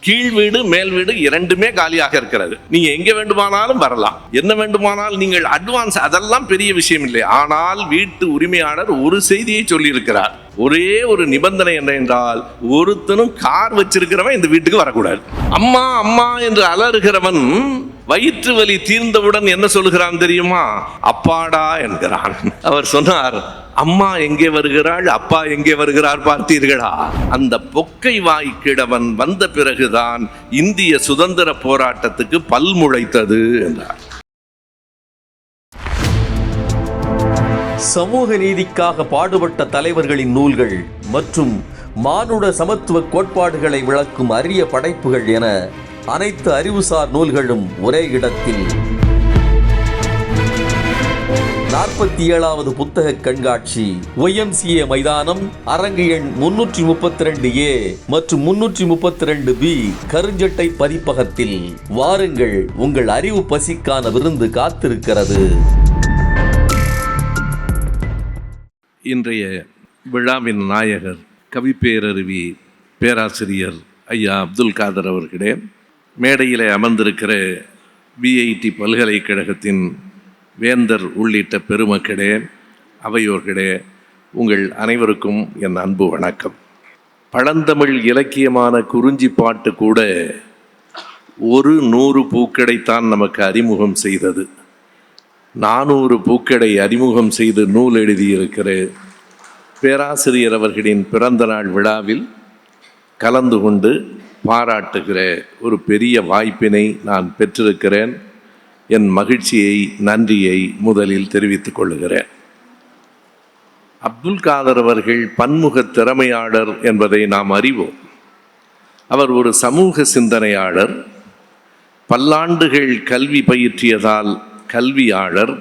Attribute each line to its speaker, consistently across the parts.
Speaker 1: கீழ் வீடு மேல் வீடு இரண்டுமே காலியாக இருக்கிறது. நீங்க எங்க வேண்டுமானாலும் வரலாம், என்ன வேண்டுமானாலும் நீங்கள் அட்வான்ஸ், அதெல்லாம் பெரிய விஷயம் இல்லை. ஆனால் வீட்டு உரிமையாளர் ஒரு செய்தியை சொல்லி இருக்கிறார். ஒரே ஒரு நிபந்தனை என்ன என்றால், ஒருத்தனும் கார் வச்சிருக்கிறவன் இந்த வீட்டுக்கு வரக்கூடாது. அம்மா அம்மா என்று அலறுகிறவன் வயிற்று வலி தீர்ந்தவுடன் என்ன சொல்கிறான் தெரியுமா? அப்பாடா என்கிறான். அவர் சொன்னார், அம்மா எங்கே வருகிறாள், அப்பா எங்கே வருகிறார் பார்த்தீர்களா? அந்த பொக்கை வாய் கிழவன் வந்த பிறகுதான் இந்திய சுதந்திர போராட்டத்துக்கு பல் முளைத்தது என்றார்.
Speaker 2: சமூக நீதிக்காக பாடுபட்ட தலைவர்களின் நூல்கள் மற்றும் மானுட சமத்துவ கோட்பாடுகளை விளக்கும் அரிய படைப்புகள் என அனைத்து அறிவுசார் நூல்களும் ஒரே இடத்தில். 47வது புத்தக கண்காட்சி YMCA மைதானம், அரங்கு எண் 332A மற்றும் 332B, கருஞ்சட்டை பதிப்பகத்தில். வாருங்கள், உங்கள் அறிவு பசிக்கான விருந்து காத்திருக்கிறது.
Speaker 1: இன்றைய விழாவின் நாயகர் கவிப்பேரருவி பேராசிரியர் ஐயா அப்துல் காதர் அவர்களே, மேடையில் அமர்ந்திருக்கிற VIT பல்கலைக்கழகத்தின் வேந்தர் உள்ளிட்ட பெருமக்களே, அவையோர்களே, உங்கள் அனைவருக்கும் என் அன்பு வணக்கம். பழந்தமிழ் இலக்கியமான குறிஞ்சி பாட்டு கூட ஒரு 100 பூக்களைத்தான் நமக்கு அறிமுகம் செய்தது. 400 பூக்களை அறிமுகம் செய்து நூல் எழுதியிருக்கிற பேராசிரியர் அவர்களின் பிறந்த நாள் விழாவில் கலந்து கொண்டு பாராட்டுகிற ஒரு பெரிய வாய்ப்பினை நான் பெற்றிருக்கிறேன். என் மகிழ்ச்சியை, நன்றியை முதலில் தெரிவித்துக் கொள்கிறேன். அப்துல் காதர் அவர்கள் பன்முக திறமையாளர் என்பதை நாம் அறிவோம். அவர் ஒரு சமூக சிந்தனையாளர், பல்லாண்டுகள் கல்வி பயிற்றியதால் கல்வியாளர்,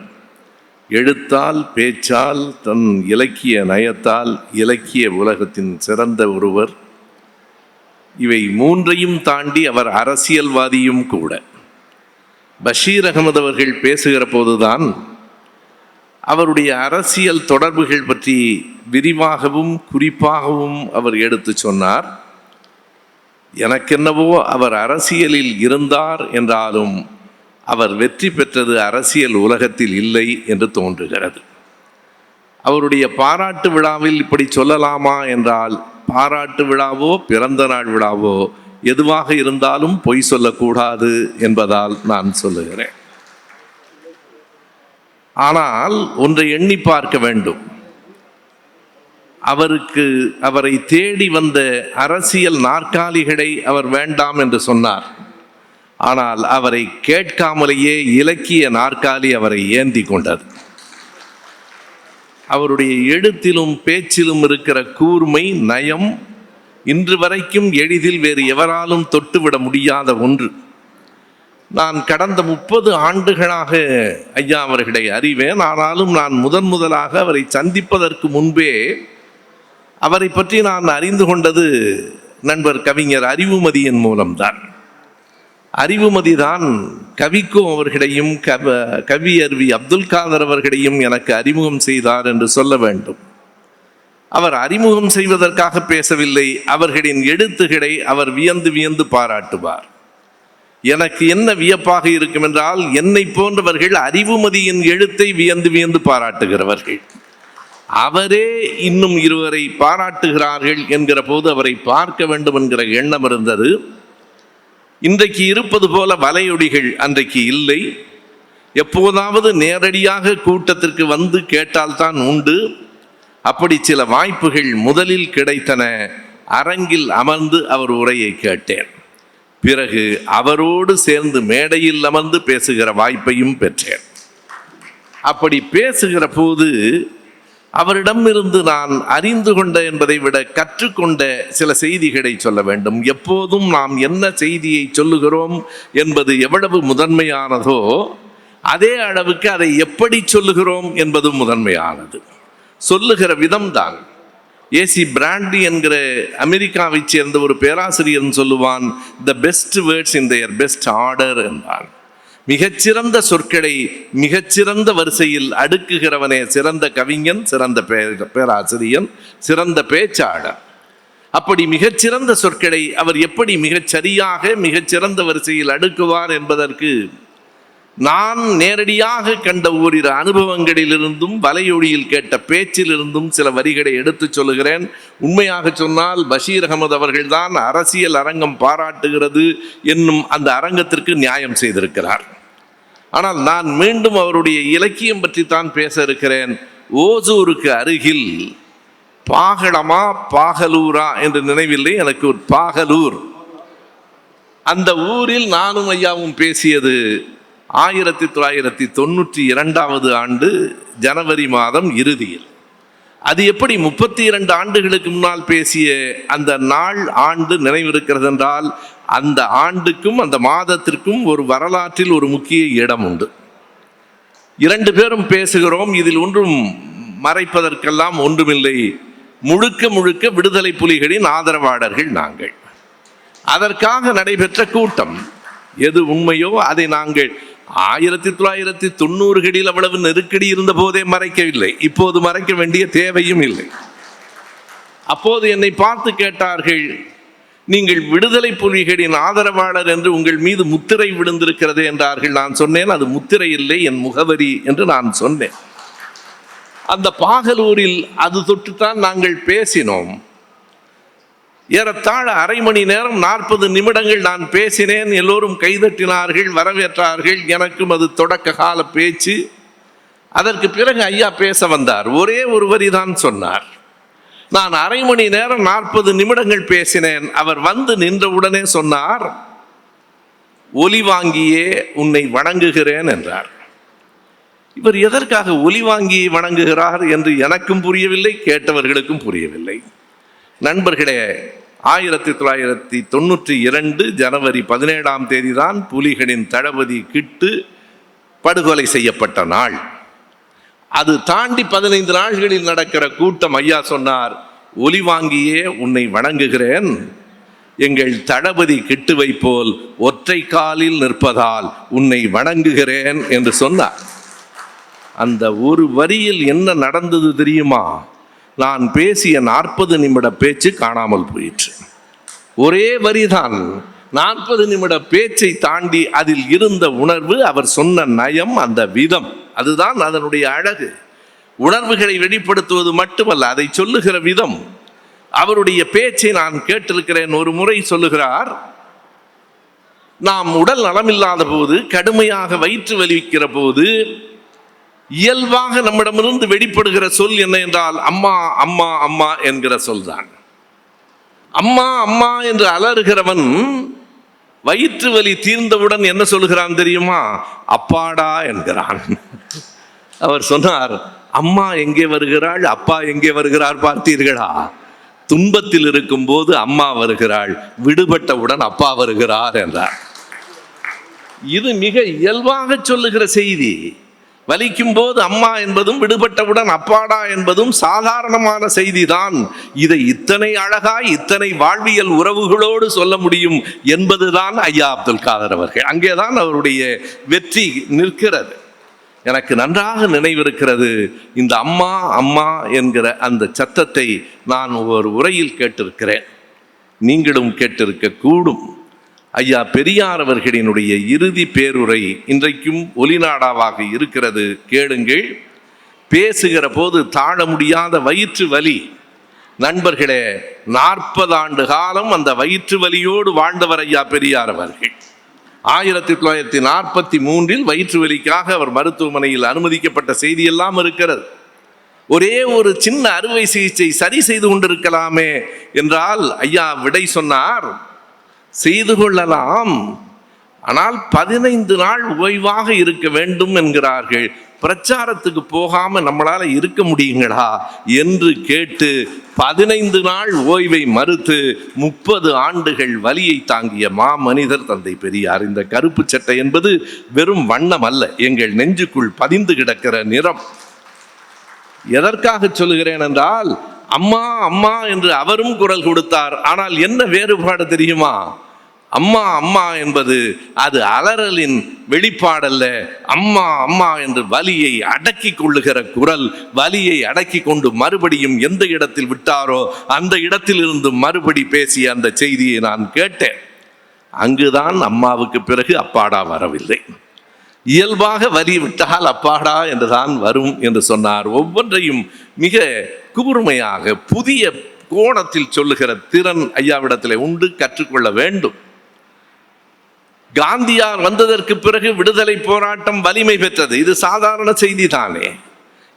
Speaker 1: எழுத்தால் பேச்சால் தன் இலக்கிய நயத்தால் இலக்கிய உலகத்தின் சிறந்த ஒருவர். இவை மூன்றையும் தாண்டி அவர் அரசியல்வாதியும் கூட. பஷீர் அகமது அவர்கள் பேசுகிற போதுதான் அவருடைய அரசியல் தொடர்புகள் பற்றி விரிவாகவும் குறிப்பாகவும் அவர் எடுத்து சொன்னார். எனக்கென்னவோ அவர் அரசியலில் இருந்தார் என்றாலும் அவர் வெற்றி பெற்றது அரசியல் உலகத்தில் இல்லை என்று தோன்றுகிறது. அவருடைய பாராட்டு விழாவில் இப்படி சொல்லலாமா என்றால், பாராட்டு விழாவோ பிறந்த நாள் விழாவோ எதுவாக இருந்தாலும் பொய் சொல்லக்கூடாது என்பதால் நான் சொல்லுகிறேன். ஆனால் ஒன்றை எண்ணி பார்க்க வேண்டும். அவரை தேடி வந்த அரசியல் நாற்காலிகளை அவர் வேண்டாம் என்று சொன்னார். ஆனால் அவரை கேட்காமலேயே இலக்கிய நாற்காலி அவரை ஏந்தி கொண்டது. அவருடைய எழுத்திலும் பேச்சிலும் இருக்கிற கூர்மை, நயம் இன்று வரைக்கும் எளிதில் வேறு எவராலும் தொட்டுவிட முடியாத ஒன்று. நான் கடந்த 30 ஆண்டுகளாக ஐயா அவர்களை அறிவேன். ஆனாலும் நான் முதலாக அவரை சந்திப்பதற்கு முன்பே அவரை பற்றி நான் அறிந்து கொண்டது நண்பர் கவிஞர் அறிவுமதியின் மூலம்தான். அறிவுமதிதான் கவிக்கோ அவர்களையும் கவியருவி அப்துல் காதர் அவர்களையும் எனக்கு அறிமுகம் செய்தார் என்று சொல்ல வேண்டும். அவர் அறிமுகம் செய்வதற்காக பேசவில்லை, அவர்களின் எழுத்துக்களை அவர் வியந்து வியந்து பாராட்டுவார். எனக்கு என்ன வியப்பாக இருக்கும் என்றால், என்னை போன்றவர்கள் அறிவுமதியின் எழுத்தை வியந்து வியந்து பாராட்டுகிறவர்கள். அவரே இன்னும் இருவரை பாராட்டுகிறார்கள் என்கிற போது அவரை பார்க்க வேண்டும் என்கிற எண்ணம் இருந்தது. இன்றைக்கு இருப்பது போல வலையொலிகள் அன்றைக்கு இல்லை. எப்போதாவது நேரடியாக கூட்டத்திற்கு வந்து கேட்டால்தான் உண்டு. அப்படி சில வாய்ப்புகள் முதலில் கிடைத்தன. அரங்கில் அமர்ந்து அவர் உரையை கேட்டேன். பிறகு அவரோடு சேர்ந்து மேடையில் அமர்ந்து பேசுகிற வாய்ப்பையும் பெற்றேன். அப்படி பேசுகிற போது அவரிடமிருந்து நான் அறிந்து கொண்ட என்பதை விட கற்றுக்கொண்ட சில செய்திகளை சொல்ல வேண்டும். எப்போதும் நாம் என்ன செய்தியை சொல்லுகிறோம் என்பது எவ்வளவு முதன்மையானதோ அதே அளவுக்கு அதை எப்படி சொல்லுகிறோம் என்பது முதன்மையானது. சொல்லுகிற விதம்தான். AC பிராண்டி என்கிற அமெரிக்காவை சேர்ந்த ஒரு பேராசிரியர் சொல்லுவான், the best words in their best order என்றான். மிகச்சிறந்த சொற்களை மிகச்சிறந்த வரிசையில் அடுக்குகிறவனே சிறந்த கவிஞன், சிறந்த பேராசிரியன், சிறந்த பேச்சாளர். அப்படி மிகச்சிறந்த சொற்களை அவர் எப்படி மிகச்சரியாக மிகச்சிறந்த வரிசையில் அடுக்குவார் என்பதற்கு நான் நேரடியாக கண்ட ஓரிரு அனுபவங்களிலிருந்தும் வலையொலியில் கேட்ட பேச்சிலிருந்தும் சில வரிகளை எடுத்துச் சொல்லுகிறேன். உண்மையாக சொன்னால் பஷீர் அகமது அவர்கள்தான் அரசியல் அரங்கம் பாராட்டுகிறது என்னும் அந்த அரங்கத்திற்கு நியாயம் செய்திருக்கிறார். ஆனால் நான் மீண்டும் அவருடைய இலக்கியம் பற்றித்தான் பேச இருக்கிறேன். ஓசூருக்கு அருகில் பாகலமா பாகலூரா என்று நினைவில்லை, எனக்கு ஒரு பாகலூர், அந்த ஊரில் நானும் ஐயாவும் பேசியது 1992 ஆண்டு ஜனவரி மாதம் இறுதியில். அது எப்படி 32 ஆண்டுகளுக்கு முன்னால் பேசிய அந்த நாள் ஆண்டு நினைவிருக்கிறது என்றால், அந்த ஆண்டுக்கும் அந்த மாதத்திற்கும் ஒரு வரலாற்றில் ஒரு முக்கிய இடம் உண்டு. 2 பேரும் பேசுகிறோம், இதில் ஒன்றும் மறைப்பதற்கெல்லாம் ஒன்றுமில்லை. முழுக்க முழுக்க விடுதலை புலிகளின் ஆதரவாளர்கள் நாங்கள். அதற்காக நடைபெற்ற கூட்டம் எது உண்மையோ அதை நாங்கள் 1990களில் அவ்வளவு நெருக்கடி இருந்த போதே மறைக்கவில்லை, இப்போது மறைக்க வேண்டிய தேவையும் இல்லை. அப்போது என்னை பார்த்து கேட்டார்கள், நீங்கள் விடுதலை புலிகளின் ஆதரவாளர் என்று உங்கள் மீது முத்திரை விழுந்திருக்கிறது என்றார்கள். நான் சொன்னேன், அது முத்திரை இல்லை, என் முகவரி என்று நான் சொன்னேன். அந்த பாகலூரில் அது தொட்டுத்தான் நாங்கள் பேசினோம். ஏறத்தாழ அரை மணி நேரம் 40 நிமிடங்கள் நான் பேசினேன். எல்லோரும் கைதட்டினார்கள், வரவேற்றார்கள். எனக்கும் அது தொடக்க கால பேச்சு. அதற்கு பிறகு ஐயா பேச வந்தார். ஒரே ஒரு வரி தான் சொன்னார். நான் அரை மணி நேரம் 40 நிமிடங்கள் பேசினேன். அவர் வந்து நின்றவுடனே சொன்னார், ஒலி வாங்கியே உன்னை வணங்குகிறேன் என்றார். இவர் எதற்காக ஒலி வாங்கி வணங்குகிறார் என்று எனக்கும் புரியவில்லை, கேட்டவர்களுக்கும் புரியவில்லை. நண்பர்களே, 1992 ஜனவரி 17 தான் புலிகளின் தளபதி கிட்டு படுகொலை செய்யப்பட்ட நாள். அது தாண்டி 15 நாள்களில் நடக்கிற கூட்டம். ஐயா சொன்னார், ஒலி வாங்கியே உன்னை வணங்குகிறேன், எங்கள் தளபதி கிட்டுவை போல் ஒற்றை காலில் நிற்பதால் உன்னை வணங்குகிறேன் என்று சொன்னார். அந்த ஒரு வரியில் என்ன நடந்தது தெரியுமா? நான் பேசிய 40 நிமிட பேச்சு காணாமல் போயிற்று. ஒரே வரிதான். 40 நிமிட பேச்சை தாண்டி அதில் இருந்த உணர்வு, அவர் சொன்ன நயம், அந்த விதம், அதுதான் அதனுடைய அழகு. உணர்வுகளை வெளிப்படுத்துவது மட்டுமல்ல, அதை சொல்லுகிற விதம். அவருடைய பேச்சை நான் கேட்டிருக்கிறேன். ஒரு முறை சொல்லுகிறார், நாம் உடல் நலமில்லாத போது, கடுமையாக வயிற்று வலிக்கிற போது இயல்பாக நம்மிடமிருந்து வெளிப்படுகிற சொல் என்ன என்றால் அம்மா அம்மா அம்மா என்கிற சொல் தான். அம்மா அம்மா என்று அலறுகிறவன் வயிற்று வலி தீர்ந்தவுடன் என்ன சொல்கிறான் தெரியுமா? அப்பாடா என்கிறான். அவர் சொன்னார், அம்மா எங்கே வருகிறாள், அப்பா எங்கே வருகிறார் பார்த்தீர்களா? துன்பத்தில் இருக்கும் போது அம்மா வருகிறாள், விடுபட்டவுடன் அப்பா வருகிறார் என்றார். இது மிக இயல்பாக சொல்லுகிற செய்தி. வலிக்கும் போது அம்மா என்பதும் விடுபட்டவுடன் அப்பாடா என்பதும் சாதாரணமான செய்திதான். இதை இத்தனை அழகாய் இத்தனை வாழ்வியல் உறவுகளோடு சொல்ல முடியும் என்பதுதான் ஐயா அப்துல் காதர் அவர்கள். அங்கேதான் அவருடைய வெற்றி நிற்கிறது. எனக்கு நன்றாக நினைவிருக்கிறது, இந்த அம்மா அம்மா என்கிற அந்த சத்தத்தை நான் ஒரு உரையில் கேட்டிருக்கிறேன், நீங்களும் கேட்டிருக்க கூடும். ஐயா பெரியார் அவர்களினுடைய இறுதி பேருரை இன்றைக்கும் ஒலிநாடாவாக இருக்கிறது, கேளுங்கள். பேசுகிற போது தாழ முடியாத வயிற்று வலி. நண்பர்களே, 40 ஆண்டு காலம் அந்த வயிற்று வலியோடு வாழ்ந்தவர் ஐயா பெரியார் அவர்கள். 1943 வயிற்று வலிக்காக அவர் மருத்துவமனையில் அனுமதிக்கப்பட்ட செய்தியெல்லாம் இருக்கிறது. ஒரே ஒரு சின்ன அறுவை சிகிச்சை சரி செய்து கொண்டிருக்கலாமே என்றால் ஐயா விடை சொன்னார், செய்து கொள்ளலாம், ஆனால் 15 நாள் ஓய்வாக இருக்க வேண்டும் என்கிறார்கள். பிரச்சாரத்துக்கு போகாம நம்மளால இருக்க முடியுங்களா என்று கேட்டு 15 நாள் ஓய்வை மறுத்து 30 ஆண்டுகள் வலியை தாங்கிய மாமனிதர் தந்தை பெரியார். இந்த கருப்பு சட்டை என்பது வெறும் வண்ணம் அல்ல, எங்கள் நெஞ்சுக்குள் பதிந்து கிடக்கிற நிறம். எதற்காக சொல்லுகிறேன் என்றால், அம்மா அம்மா என்று அவரும் குரல் கொடுத்தார். ஆனால் என்ன வேறுபாடு தெரியுமா? அம்மா அம்மா என்பது அது அலறலின் வெளிப்பாடல்ல. அம்மா அம்மா என்று வலியை அடக்கி கொள்ளுகிற குரல். வலியை அடக்கி கொண்டு மறுபடியும் எந்த இடத்தில் விட்டாரோ அந்த இடத்திலிருந்து மறுபடி பேசிய அந்த செய்தியை நான் கேட்டேன். அங்குதான் அம்மாவுக்கு பிறகு அப்பாடா வரவில்லை. இயல்பாக வலி விட்டால் அப்பாடா என்றுதான் வரும் என்று சொன்னார். ஒவ்வொன்றையும் மிக கூர்மையாக புதிய கோணத்தில் சொல்லுகிற திறன் ஐயாவிடத்தில் உண்டு, கற்றுக்கொள்ள வேண்டும். காந்தியார் வந்ததற்கு பிறகு விடுதலை போராட்டம் வலிமை பெற்றது. இது சாதாரண செய்தி தானே,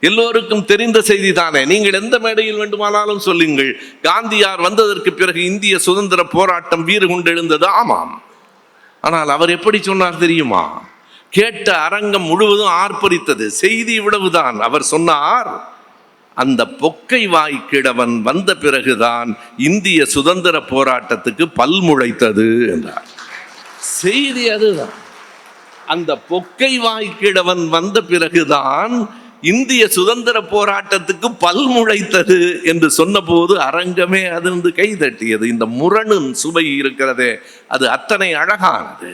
Speaker 1: எல்லோருக்கும் தெரிந்த செய்தி தானே. நீங்கள் எந்த மேடையில் வேண்டுமானாலும் சொல்லுங்கள், காந்தியார் வந்ததற்கு பிறகு இந்திய சுதந்திர போராட்டம் வீறு கொண்டெழுந்தது. ஆமாம். ஆனால் அவர் எப்படி சொன்னார் தெரியுமா? கேட்ட அரங்கம் முழுவதும் ஆர்ப்பரித்தது. செய்தி இவ்வளவுதான். அவர் சொன்னார், அந்த பொக்கை வாய் கிழவன் வந்த பிறகுதான் இந்திய சுதந்திர போராட்டத்துக்கு பல் முளைத்தது என்றார். செய்தி அதுதான். அந்த பொக்கை வாய் கிழவன் வந்த பிறகுதான் இந்திய சுதந்திர போராட்டத்துக்கு பல் முளைத்தது என்று சொன்னபோது அரங்கமே அதிர்ந்து கைதட்டியது. இந்த முரணின் சுவை இருக்கிறதே, அது அத்தனை அழகானது.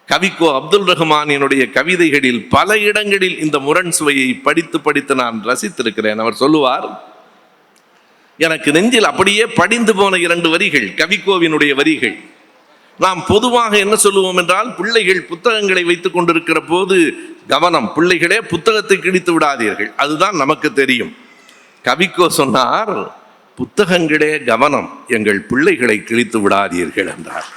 Speaker 1: கவிக்கோ அப்துல் ரஹ்மானினுடைய கவிதைகளில் பல இடங்களில் இந்த முரண் சுவையை படித்து படித்து நான் ரசித்திருக்கிறேன். அவர் சொல்லுவார், எனக்கு நெஞ்சில் அப்படியே படிந்து போன 2 வரிகள் கவிக்கோவினுடைய வரிகள். நாம் பொதுவாக என்ன சொல்லுவோம் என்றால், பிள்ளைகள் புத்தகங்களை வைத்துக் கொண்டிருக்கிற போது கவனம், பிள்ளைகளே புத்தகத்தை கிழித்து விடாதீர்கள், அதுதான் நமக்கு தெரியும். கவிக்கோ சொன்னார், புத்தகங்களே கவனம், எங்கள் பிள்ளைகளை கிழித்து விடாதீர்கள் என்றார்.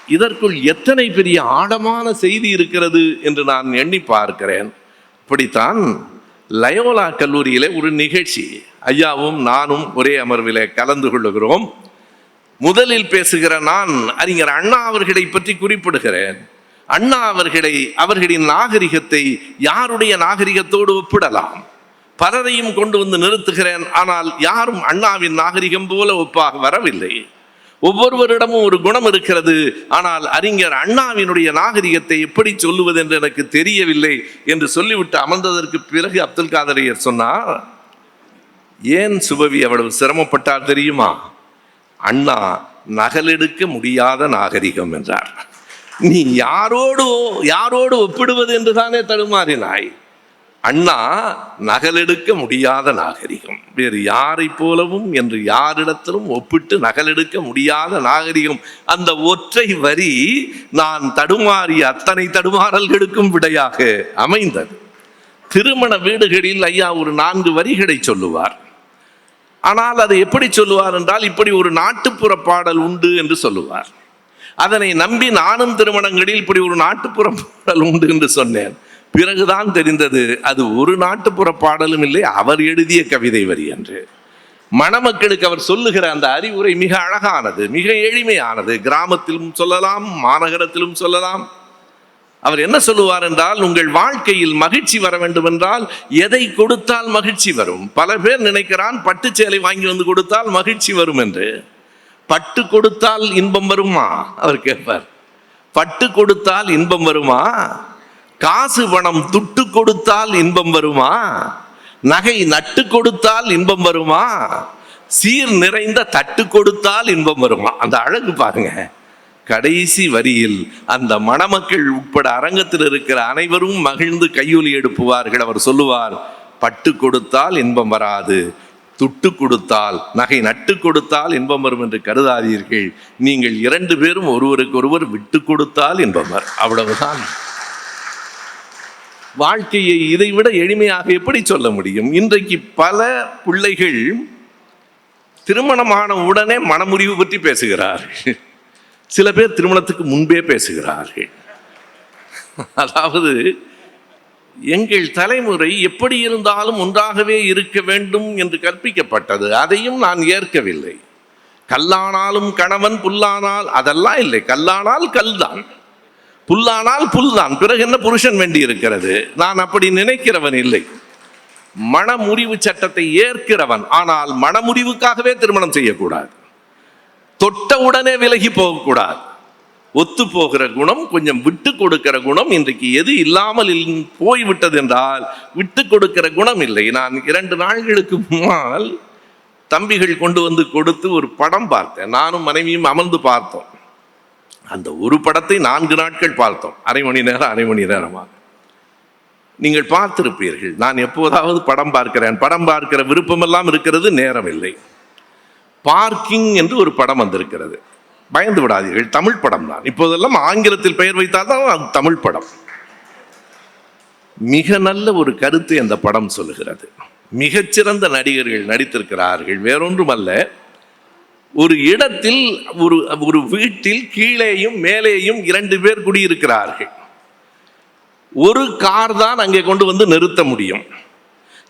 Speaker 1: இதற்குள் எத்தனை பெரிய ஆழமான செய்தி இருக்கிறது என்று நான் எண்ணி பார்க்கிறேன். இப்படித்தான் லயோலா கல்லூரியிலே ஒரு நிகழ்ச்சி, ஐயாவும் நானும் ஒரே அமர்விலே கலந்து கொள்ளுகிறோம். முதலில் பேசுகிற நான் அறிஞர் அண்ணா அவர்களை பற்றி குறிப்பிடுகிறேன். அண்ணா அவர்களின் நாகரிகத்தை யாருடைய நாகரிகத்தோடு ஒப்பிடலாம்? பலரையும் கொண்டு வந்து நிறுத்துகிறேன். ஆனால் யாரும் அண்ணாவின் நாகரிகம் போல ஒப்பாக வரவில்லை. ஒவ்வொருவரிடமும் ஒரு குணம் இருக்கிறது. ஆனால் அறிஞர் அண்ணாவினுடைய நாகரிகத்தை எப்படி சொல்லுவது என்று எனக்கு தெரியவில்லை என்று சொல்லிவிட்டு அமர்ந்ததற்கு பிறகு அப்துல் காதர் சொன்னார், ஏன் சுபவி அவ்வளவு சிரமப்பட்டார் தெரியுமா? அண்ணா நகலெடுக்க முடியாத நாகரிகம் என்றார். நீ யாரோடு ஒப்பிடுவது என்று தானே தடுமாறினாய். அண்ணா நகலெடுக்க முடியாத நாகரிகம், வேறு யாரை போலவும் என்று யாரிடத்திலும் ஒப்பிட்டு நகலெடுக்க முடியாத நாகரிகம். அந்த ஒற்றை வரி நான் தடுமாறிய அத்தனை தடுமாறல்களுக்கும் விடையாக அமைந்தது. திருமண வீடுகளில் ஐயா ஒரு 4 வரிகளை சொல்லுவார். ஆனால் அதை எப்படி சொல்லுவார் என்றால், இப்படி ஒரு நாட்டுப்புற பாடல் உண்டு என்று சொல்லுவார். அதனை நம்பி நானும் திருமணங்களில் இப்படி ஒரு நாட்டுப்புற பாடல் உண்டு என்று சொன்னேன். பிறகுதான் தெரிந்தது அது ஒரு நாட்டுப்புற பாடலும் இல்லை, அவர் எழுதிய கவிதை வரி என்று. மணமக்களுக்கு அவர் சொல்லுகிற அந்த அறிவுரை மிக அழகானது, மிக எளிமையானது. கிராமத்திலும் சொல்லலாம், மாநகரத்திலும் சொல்லலாம். அவர் என்ன சொல்லுவார் என்றால், உங்கள் வாழ்க்கையில் மகிழ்ச்சி வர வேண்டும் என்றால் எதை கொடுத்தால் மகிழ்ச்சி வரும்? பல பேர் நினைக்கிறான் பட்டு சேலை வாங்கி வந்து கொடுத்தால் மகிழ்ச்சி வரும் என்று. பட்டு கொடுத்தால் இன்பம் வருமா? அவர் கேட்பார். பட்டு கொடுத்தால் இன்பம் வருமா? காசு பணம் துட்டு கொடுத்தால் இன்பம் வருமா? நகை நட்டு கொடுத்தால் இன்பம் வருமா? சீர் நிறைந்த தட்டு கொடுத்தால் இன்பம் வருமா? அந்த அழகு பாருங்க. கடைசி வரியில் அந்த மணமக்கள் உட்பட அரங்கத்தில் இருக்கிற அனைவரும் மகிழ்ந்து கையொலி எழுப்புவார்கள். அவர் சொல்லுவார், பட்டு கொடுத்தால் இன்பம் வராது, துட்டு கொடுத்தால், நகை நட்டு கொடுத்தால் இன்பம் வரும் என்று கருதாதீர்கள். நீங்கள் 2 பேரும் ஒருவருக்கு ஒருவர் விட்டு கொடுத்தால் இன்பம் வரும். அவ்வளவுதான். வாழ்க்கையை இதைவிட எளிமையாக எப்படி சொல்ல முடியும்? இன்றைக்கு பல பிள்ளைகள் திருமணமான உடனே மனமுறிவு பற்றி பேசுகிறார்கள். சில பேர் திருமணத்துக்கு முன்பே பேசுகிறார்கள். அதாவது எங்கள் தலைமுறை எப்படி இருந்தாலும் ஒன்றாகவே இருக்க வேண்டும் என்று கற்பிக்கப்பட்டது. அதையும் நான் ஏற்கவில்லை. கல்லானாலும் கணவன், புல்லானால் அதெல்லாம் இல்லை. கல்லானால் கல்தான், புல்லானால் புல்தான், பிறகு என்ன புருஷன் வேண்டி இருக்கிறது? நான் அப்படி நினைக்கிறவன் இல்லை. மனமுறிவு சட்டத்தை ஏற்கிறவன். ஆனால் மனமுறிவுக்காகவே திருமணம் செய்யக்கூடாது. தொட்ட உடனே விலகி போகக்கூடாது. ஒத்து போகிற குணம், கொஞ்சம் விட்டு கொடுக்கிற குணம் இன்றைக்கு எது இல்லாமல் போய்விட்டது என்றால் விட்டு கொடுக்கிற குணம் இல்லை. நான் 2 நாள்களுக்கு முன்னால் தம்பிகள் கொண்டு வந்து கொடுத்து ஒரு படம் பார்த்தேன். நானும் மனைவியும் அமர்ந்து பார்த்தோம். அந்த ஒரு படத்தை 4 நாட்கள் பார்த்தோம், அரை மணி நேரமாக. நீங்கள் பார்த்திருப்பீர்கள், நான் எப்போதாவது படம் பார்க்கிறேன், படம் பார்க்கிற விருப்பமெல்லாம் இருக்கிறது, நேரம் இல்லை. பார்க்கிங் என்று ஒரு படம் வந்திருக்கிறது, பயந்து விடாதீர்கள், தமிழ் படம் தான். இப்போதெல்லாம் ஆங்கிலத்தில் பெயர் வைத்தால் தான் அது தமிழ் படம். மிக நல்ல ஒரு கருத்தை அந்த படம் சொல்லுகிறது. மிகச்சிறந்த நடிகர்கள் நடித்திருக்கிறார்கள். வேறொன்றுமல்ல, ஒரு இடத்தில் ஒரு வீட்டில் கீழேயும் மேலேயும் 2 பேர் குடியிருக்கிறார்கள். ஒரு கார் தான் அங்கே கொண்டு வந்து நிறுத்த முடியும்.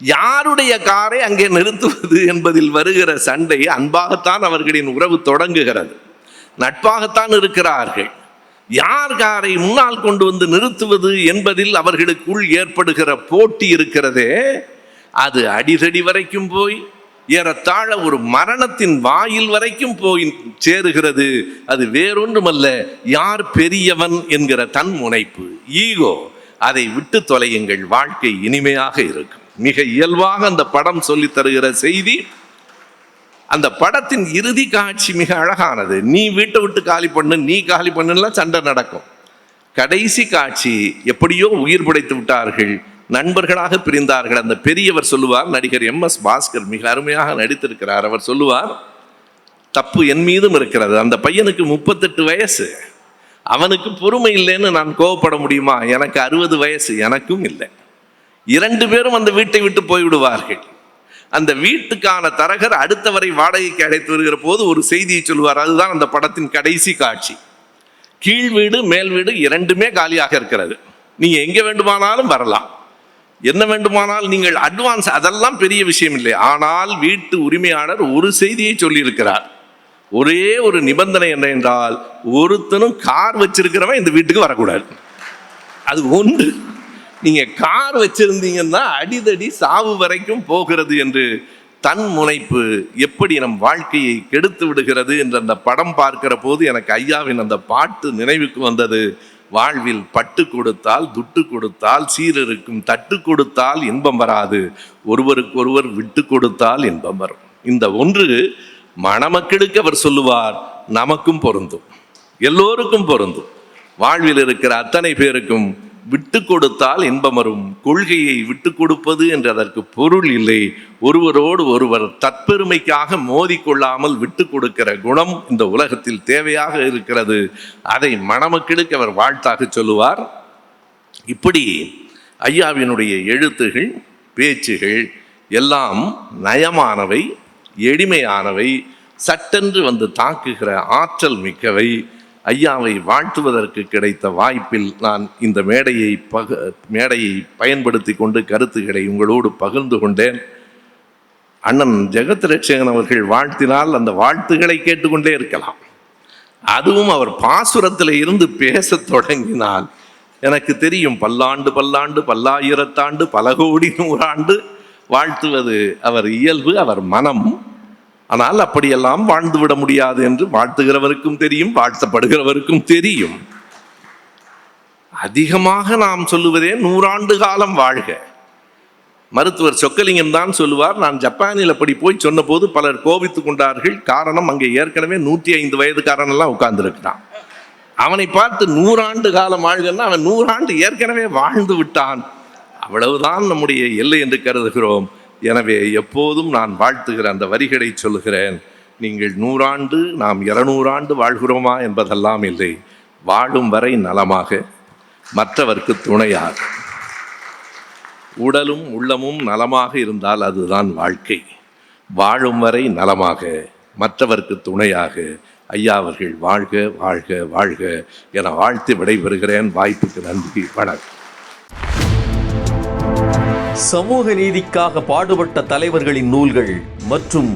Speaker 1: யாருடைய காரை அங்கே நிறுத்துவது என்பதில் வருகிற சண்டை, அன்பாகத்தான் அவர்களின் உறவு தொடங்குகிறது, நட்பாகத்தான் இருக்கிறார்கள். யார் காரை முன்னால் கொண்டு வந்து நிறுத்துவது என்பதில் அவர்களுக்குள் ஏற்படுகிற போட்டி இருக்கிறதே, அது அடிதடி வரைக்கும் போய் ஏறத்தாழ ஒரு மரணத்தின் வாயில் வரைக்கும் போய் சேருகிறது. அது வேறொன்றுமல்ல, யார் பெரியவன் என்கிற தன் முனைப்பு, ஈகோ. அதை விட்டு தொலையுங்கள், வாழ்க்கை இனிமையாக இருக்கும். மிக இயல்பாக அந்த படம் சொல்லித் தருகிற செய்தி. அந்த படத்தின் இறுதி காட்சி மிக அழகானது. நீ வீட்டை விட்டு காலி பண்ணு, நீ காலி பண்ணுலாம் சண்டை நடக்கும். கடைசி காட்சி, எப்படியோ உயிர் பிழைத்து விட்டார்கள், நண்பர்களாக பிரிந்தார்கள். அந்த பெரியவர் சொல்லுவார், நடிகர் MS பாஸ்கர் மிக அருமையாக நடித்திருக்கிறார். அவர் சொல்லுவார், தப்பு என் மீதும் இருக்கிறது. அந்த பையனுக்கு 38 வயசு, அவனுக்கு பொறுமை இல்லைன்னு நான் கோவப்பட முடியுமா? எனக்கு 60 வயசு, எனக்கும் இல்லை. 2 பேரும் அந்த வீட்டை விட்டு போய்விடுவார்கள். அந்த வீட்டுக்கான தரகர் அடுத்தவரை வாடகைக்கு அழைத்து வருகிற போது ஒரு செய்தியை சொல்லுவார். அதுதான் அந்த படத்தின் கடைசி காட்சி. கீழ் வீடு மேல் வீடு 2மே காலியாக இருக்கிறது, நீங்க எங்க வேண்டுமானாலும் வரலாம், என்ன வேண்டுமானால் நீங்கள் அட்வான்ஸ், அதெல்லாம் பெரிய விஷயம் இல்லை. ஆனால் வீட்டு உரிமையாளர் ஒரு செய்தியை சொல்லியிருக்கிறார். ஒரே ஒரு நிபந்தனை என்ன என்றால், ஒருத்தனும் கார் வச்சிருக்கிறவன் இந்த வீட்டுக்கு வரக்கூடாது. அது ஒன்று. நீங்க கார் வச்சிருந்தீங்கன்னா அடிதடி சாவு வரைக்கும் போகிறது என்று தன் முனைப்பு எப்படி நம் வாழ்க்கையை கெடுத்து விடுகிறது என்று அந்த படம் பார்க்கிற போது எனக்கு ஐயாவின் அந்த பாட்டு நினைவுக்கு வந்தது. வாழ்வில் பட்டு கொடுத்தால் துட்டு கொடுத்தால் சீரருக்கும், தட்டு கொடுத்தால் இன்பம் வராது, ஒருவருக்கொருவர் விட்டு கொடுத்தால் இன்பம் வரும். இந்த ஒன்று மணமக்களுக்கு அவர் சொல்லுவார், நமக்கும் பொருந்தும், எல்லோருக்கும் பொருந்தும். வாழ்வில் இருக்கிற அத்தனை பேருக்கும் விட்டு கொடுத்தால் இன்பம் வரும். கொள்கையை விட்டு கொடுப்பது என்று அதற்கு பொருள் இல்லை. ஒருவரோடு ஒருவர் தற்பெருமைக்காக மோதிக்கொள்ளாமல் விட்டு கொடுக்கிற குணம் இந்த உலகத்தில் தேவையாக இருக்கிறது. அதை மணமக்களுக்கு அவர் வாழ்த்தாக சொல்லுவார். இப்படி ஐயாவினுடைய எழுத்துகள், பேச்சுகள் எல்லாம் நயமானவை, எளிமையானவை, சட்டென்று வந்து தாக்குகிற ஆற்றல் மிக்கவை. ஐயாவை வாழ்த்துவதற்கு கிடைத்த வாய்ப்பில் நான் இந்த மேடையை பயன்படுத்தி கொண்டு கருத்துக்களை உங்களோடு பகிர்ந்து கொண்டேன். அண்ணன் ஜெகத் ரட்சகன் அவர்கள் வாழ்த்தினால் அந்த வாழ்த்துக்களை கேட்டுக்கொண்டே இருக்கலாம். அதுவும் அவர் பாசுரத்தில் இருந்து பேசத் தொடங்கினால் எனக்கு தெரியும், பல்லாண்டு பல்லாண்டு பல்லாயிரத்தாண்டு பல கோடி நூறாண்டு வாழ்த்துவது அவர் இயல்பு, அவர் மனம். ஆனால் அப்படியெல்லாம் வாழ்ந்துவிட முடியாது என்று வாழ்த்துகிறவருக்கும் தெரியும், வாழ்த்தப்படுகிறவருக்கும் தெரியும். அதிகமாக நாம் சொல்லுவதே 100 ஆண்டு காலம் வாழ்க. மருத்துவர் சொக்கலிங்கம் தான் சொல்லுவார், நான் ஜப்பானில் அப்படி போய் சொன்ன போது பலர் கோபித்து கொண்டார்கள். காரணம், அங்கே ஏற்கனவே 105 வயதுக்காரனெல்லாம் உட்கார்ந்துருக்கிறான். அவனை பார்த்து 100 ஆண்டு காலம் வாழ்கன்னா அவன் 100 ஆண்டு ஏற்கனவே வாழ்ந்து விட்டான். அவ்வளவுதான் நம்முடைய எல்லை என்று கருதுகிறோம். எனவே எப்போதும் நான் வாழ்த்துகிற அந்த வரிகளை சொல்லுகிறேன். நீங்கள் 100 ஆண்டு, நாம் 200 ஆண்டு வாழ்கிறோமா என்பதெல்லாம் இல்லை. வாழும் வரை நலமாக, மற்றவர்க்கு துணையாக, உடலும் உள்ளமும் நலமாக இருந்தால் அதுதான் வாழ்க்கை. வாழும் வரை நலமாக, மற்றவர்க்கு துணையாக. ஐயா அவர்கள் வாழ்க வாழ்க வாழ்க என வாழ்த்து விடைபெறுகிறேன். வாய்ப்புக்கு நன்றி, வணக்கம்.
Speaker 2: சமூக நீதிக்காக பாடுபட்ட தலைவர்களின் நூல்கள் மற்றும்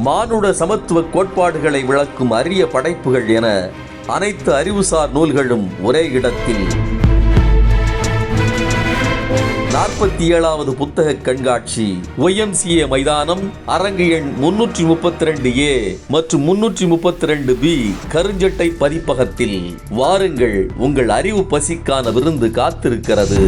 Speaker 2: மானுட சமத்துவ கோட்பாடுகளை விளக்கும் அரிய படைப்புகள் என அனைத்து அறிவுசார் நூல்களும் ஒரே இடத்தில். 47வது புத்தக கண்காட்சி YMCA மைதானம், அரங்கு எண் 332A மற்றும் 332B, கருஞ்சட்டை பதிப்பகத்தில். வாருங்கள், உங்கள் அறிவு பசிக்கான விருந்து காத்திருக்கிறது.